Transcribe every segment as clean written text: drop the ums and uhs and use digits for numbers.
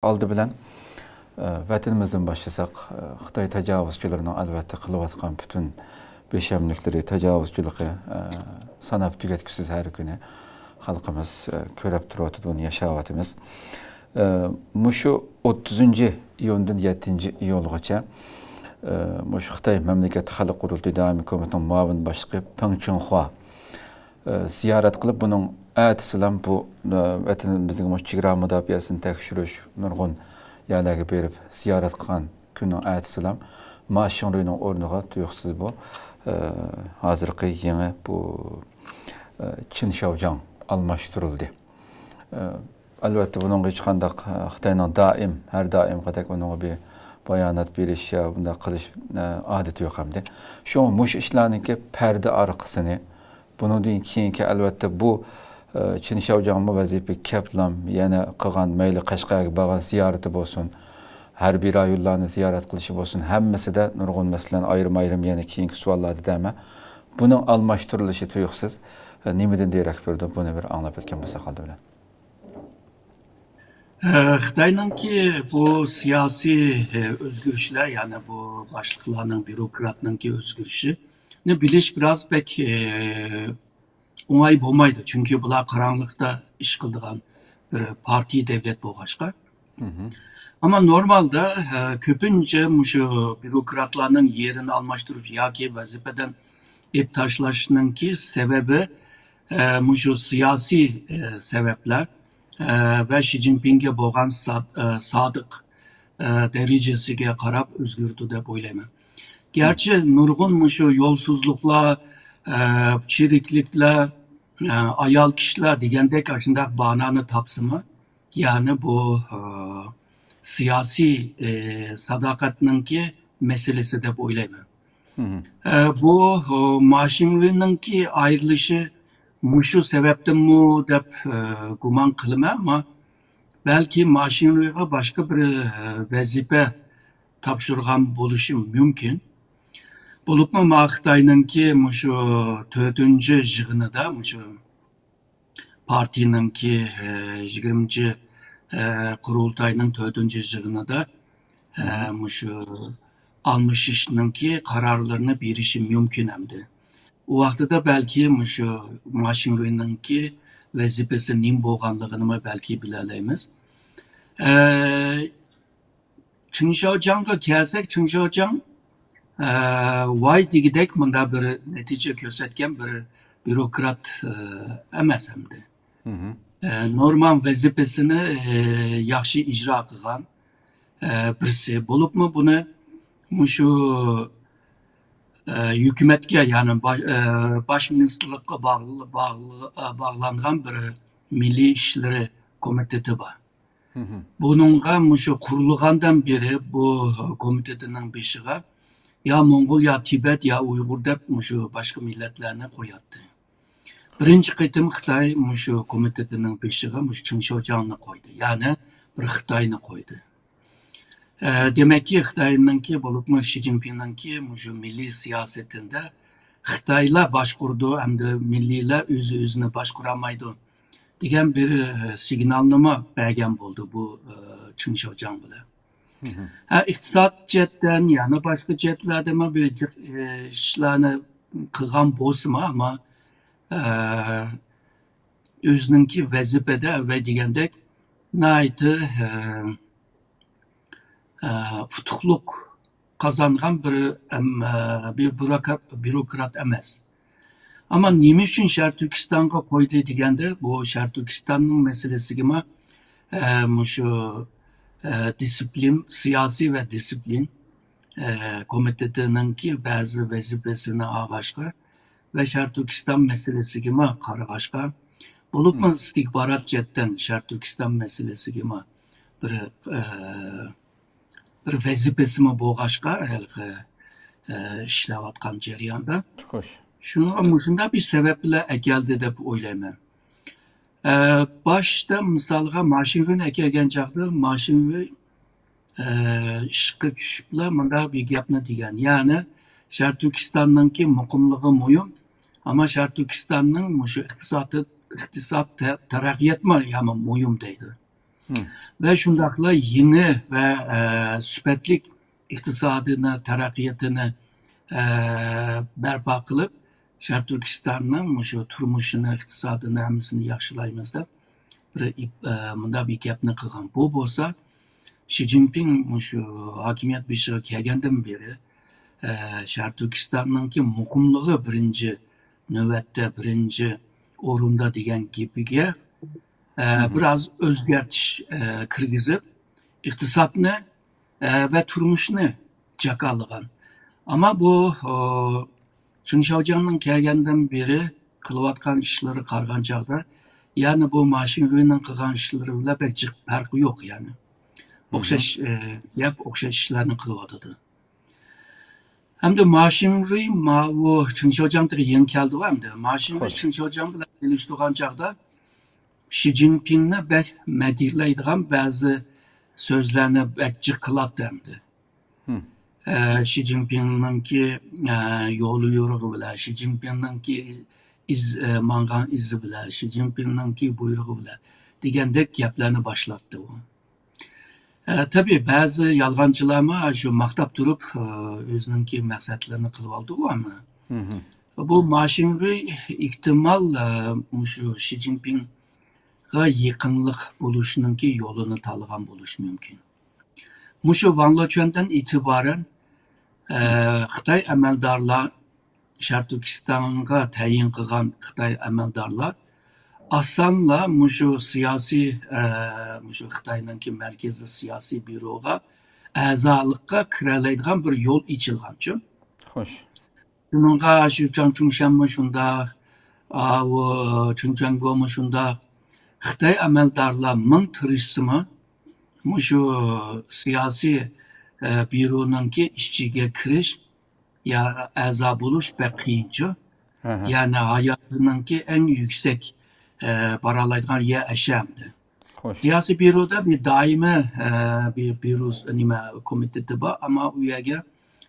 Aldı bilen vatanimizden başlasak Xitay tecavüzçülerinin albatta kılıvatkan bütün beşemlikleri, tecavüzçülüğü sanap tüketkisiz her günü halkımız körep duruyordu bunu yaşavatımız. Muşu 30. iyondan 7. iyolgacha Muşu Xitay Memleket Halk Kurultayı Daimi Komitesi'nin muavin başlığı Peng Chunhua ziyaret kılıp bunun әтісілім bu vatanimizдің мұш чигра müdafiasını tekşürüş nurgun yerlerge berip ziyaret kılan günün әтісілім Maşinruy'nun ornuğa tuyuksuz bu hazırkı yeni bu Çin Şavcan almıştırıldı. Elbette bunun hiç kandak Xitay'nın her daim kadar onun bir bayanat beriş ya bunda kılış adeti yok hem de. Şu an muş işlerinin ki perde arkasını bunun deyin ki elbette bu Çin Şavcan'ın vazife keplam yani kıgan meyli Kaşkay'a bağın ziyareti olsun. Her bir ay yollarını ziyaret kılışı olsun. Hemmesi de nurgun meselen ayrım yani kiyinki suallardı deme. Bunun almıştırılışı tuyuksuz. Nimeden diyerek verdi bunu bir anlayıp etken olsa kaldı bile. Xitay'ın ki bu siyasi özgürlükler yani bu başlıklarının bürokratının ki özgürlüğü ne biliş biraz pek oңай болмайды. Çünkü bular karanlıkta iş kıldığan bir parti devlet boğaçka. Ama normalde köpünce şu bürokratların yerini almıştırıp yaki vazifeden iptaşlaşının ki sebebi şu siyasi sebepler ve Xi Jinping'e boğan sadık derecesiga karab özgürdü de böyleme. Gerçi nurgun şu yolsuzlukla, çiriklikle, ayal kişiler degende aşında bananı tapsımı yani bu siyasi sadakatinin ki meselesi de böyleme. Bu Maşinruy'nun ki ayrılışı muşu sebepten mu dep guman kılma ama belki Maşinruy'a başka bir vazife tapşırgan buluşum mümkün. Bulup mu Xitay'nın ki muşu 4. yığını da muşu partinin ki 20. kurultayının 4. yığını da muşu almış işinin ki kararlarını bir işi mümkün hemdi. O vaxtda da belki muşu Maşinruy'nın ki vazifesi nim boğanlığını belki bileleyimiz. Çin Şavcan'a kelsek Çin Şavcan vay digidek mında bir netice gösterken bir bürokrat emas hemdi. Normal vazifesini yaxşı icra kılgan birisi bulup mu bunu muşu hükümetke yani baş ministerlikle bağlangan bir milli işleri komiteti var. Bununla muşu kurulgandan beri bu komitetinin beşiğe ya Mongol ya Tibet ya Uygur dep muşu başka milletlerine koyattı. Birinci kıtım Xitay muşu komitetinin beşiğe muşu Çin Şavcan'ı koydu. Yani bir Xitay'ını koydu. Demek ki Xitay'ın ki bulup mu Xi Jinping'in ki muşu milli siyasetinde Xitay'la başkurdu hem de milliyle özüne başkuramaydı. Degen bir signalnama bergen buldu bu Çin Şavcan bile. İktisat cetten yani başka cetlerde mi bir işlerini kılgan bozma ama özünün ki vazifede ve degende naydı futukluk kazangan bir bürokrat emas. Ama nime üçün Şərq Türkistan'a koydu degende bu Şərq Türkistan'ın meselesi gibi şu disiplin, siyasi ve disiplin komitetinin ki bazı vazifesini ağaçka ve Şərq Türkistan meselesi gibi karagaşka bulup mu istihbarat cetten Şərq Türkistan meselesi gibi bir vazifesi mi boğaçka işlevatkan ceriyanda. Hoş. Şunda bir sebeple geldi de bu oylama. Başta misalga Maşinruy'un ekelgen çağda Maşinruy işqi düşüple manda bir yapını diyen. Yani Şərq Türkistan'ın ki mukumluğu muyum ama Şərq Türkistan'ın şu iktisat terakkiyat mı yani muyum deydi. Ve şundakla yeni ve süpetlik iktisadını, terakkiyatını berpa kılıp Şarkı Türkistan'ın şu turmuşunu, iktisadını hemsini yaxşılaymızda bunda bir gapni qilgan. Bu bo'lsa Xi Jinping şu hakimiyet beshiga kelgandan beri Şarkı Türkistan'ınki muqimligi birinci növbetde, birinci o'rinda degan gapiga biraz özgertish kirgizib, iqtisodni ve turmuşunu jakarlagan. Ama bu Çinşavcan'ın kelgandan beri kılıvatkan işleri kargan çağda, yani bu Maşin Rüy'nin kılgan işleri bile pek cık farkı yok yani. Okşaş, okşaş işlerini kılıvatıdı. Hem de Maşin Rüy, bu Çinşavcan'daki yeni geldi var mı? Maşin Rüy Çinşavcan bile ilişkilen çağda Xi Jinping'le pek medirleydiğen bazı sözlerini pek cık kılattı hem de. Xi Jinping'ninki yolu yoruğu bile, Xi Jinping'ninki mangan izi bile, Xi Jinping'ninki buyruğu bile degandek gaplarni başlattı o. Tabii bazı yalgancılarma şu maqtab durup özününki maqsadlarını kılıp aldı o ama bu maşinri ihtimal şu Xi Jinping'e yakınlık buluşununki yolunu tanıgan buluş mümkün. Şu Wang Lequan'dan itibaren Xitay əməldarlar Şərq Türkistan'a təyin qılğan Xitay əməldarlar asanla şu siyasi şu Xitay'nınki mərkəzi siyasi büroga əzalıqqa kirələydiğən bir yol içilgan üçün. Xoş. Bununla şu Zhang Zhongshan şunda, Chen Quanguo şunda Xitay əməldarlar min tırışsımı şu siyasi büronunki işçiye kiriş ya a'zo buluş pek kıyınca. Yani hayatınınki en yüksek paralaydıgan yer eşemdi. Siyasi büroda bir daimi bir büro komiteti var ama üyege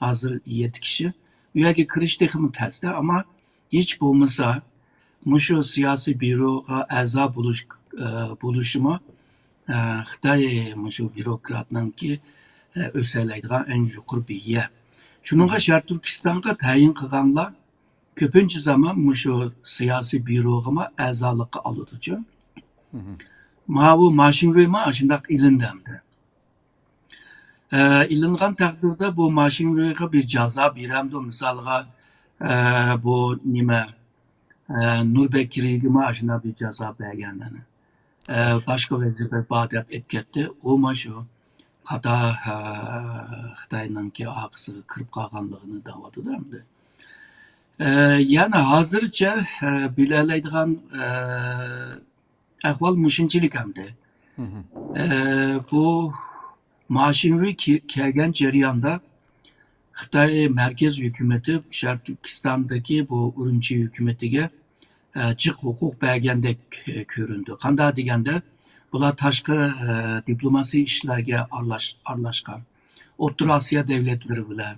hazır 7 kişi. Üyege kiriş tekimi testi ama hiç bulmasa şu siyasi büro a'zo buluşumu Xitay şu bürokratınınki öseleydiğen en yukarı bir yer. Şununla Şarkı Türkistan'a tayin kılganlar köpünce zaman şu siyasi bürogama a'zalıqqa alıdıcı. Bu Maşin Rüy'ma aşındak ilindemdi. İlingan takdirde bu Maşin Rüy'e bir caza biremdi. Misalga bu nime Nurbekir'e aşına bir caza beğendiğini. Başka vazife badep etketti. O şu Xata Xitay'nınki ağzı kırıp kalganlığını davadı da mı? Yani hazırca bileleydiğen ahval müşinçilik hem de. Bu Maşinri kelgen ceriyanda Xitay merkez hükümeti Şarkı Türkistan'daki bu Urumçi hükümetiga cık hukuk belgende göründü. Kanda degende bular taşkı diplomasi işlerge arlaşkan. Orta Asya devletleri bile.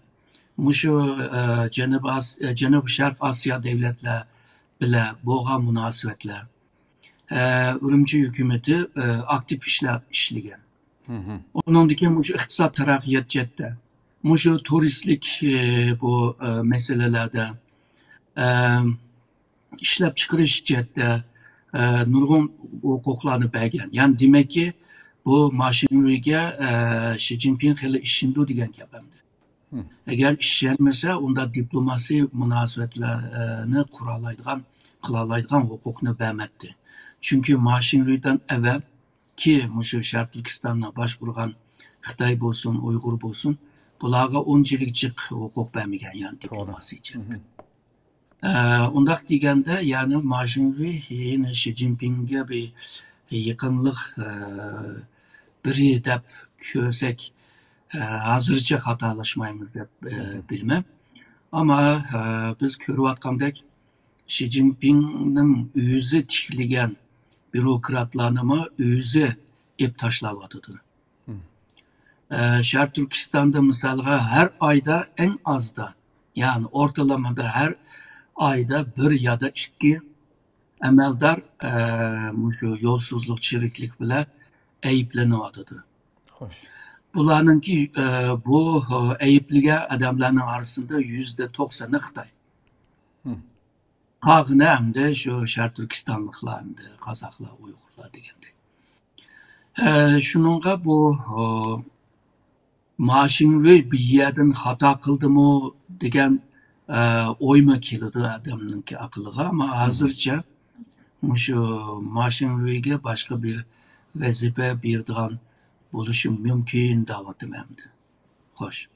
Şu Cenab-ı Şark Asya devletler bile boğa münasebetler. Urumçi hükümeti aktif işler işligen. Onundaki şu iktisat terakkiyat cette. Şu turistlik bu meselelerde işlep çıkarış cette nurgun hukuklarını belgen. Yani demek ki bu maşinriye Xi Jinping hele işindu diyen yapamdı. Eğer işlenmese onda diplomasi münasebetlerini kılalaydıgan hukukunu vermekti. Çünkü maşinriden evvel ki şu Şarkı Türkistan'a başvuran Xitay olsun, Uygur olsun bularga 10 yıllık hukuk vermegen yani diplomasi için. Ondak degende yani Maşinri yine Xi Jinping'e bir yakınlık biri dep kösek hazırca hatalaşmayımız dep bilmem. Ama biz körüvatkamdek Xi Jinping'nin yüzü tikligen bürokratlarını yüzü ip taşlavatıdır. Şarkı Türkistan'da mesela her ayda en azda yani ortalamada her ayda bir ya da 2 əməldar yolsuzluq, çiriklik bile ayıplanyapdydy. Hoş. Bularınki bu ayıpligen adamların arasında %90'ı Xitay. Kalgını hem de şu Şark Türkistanlıklar hem de Kazaklar, Uygurlar degende. Şununla bu maşinri bir yerden hata kıldı mı degen oyma kelidi adamınki akılıga ama hazırca şu maşinriga başka bir vazife birdiğen buluşum mümkün davatım hem de. Hoş.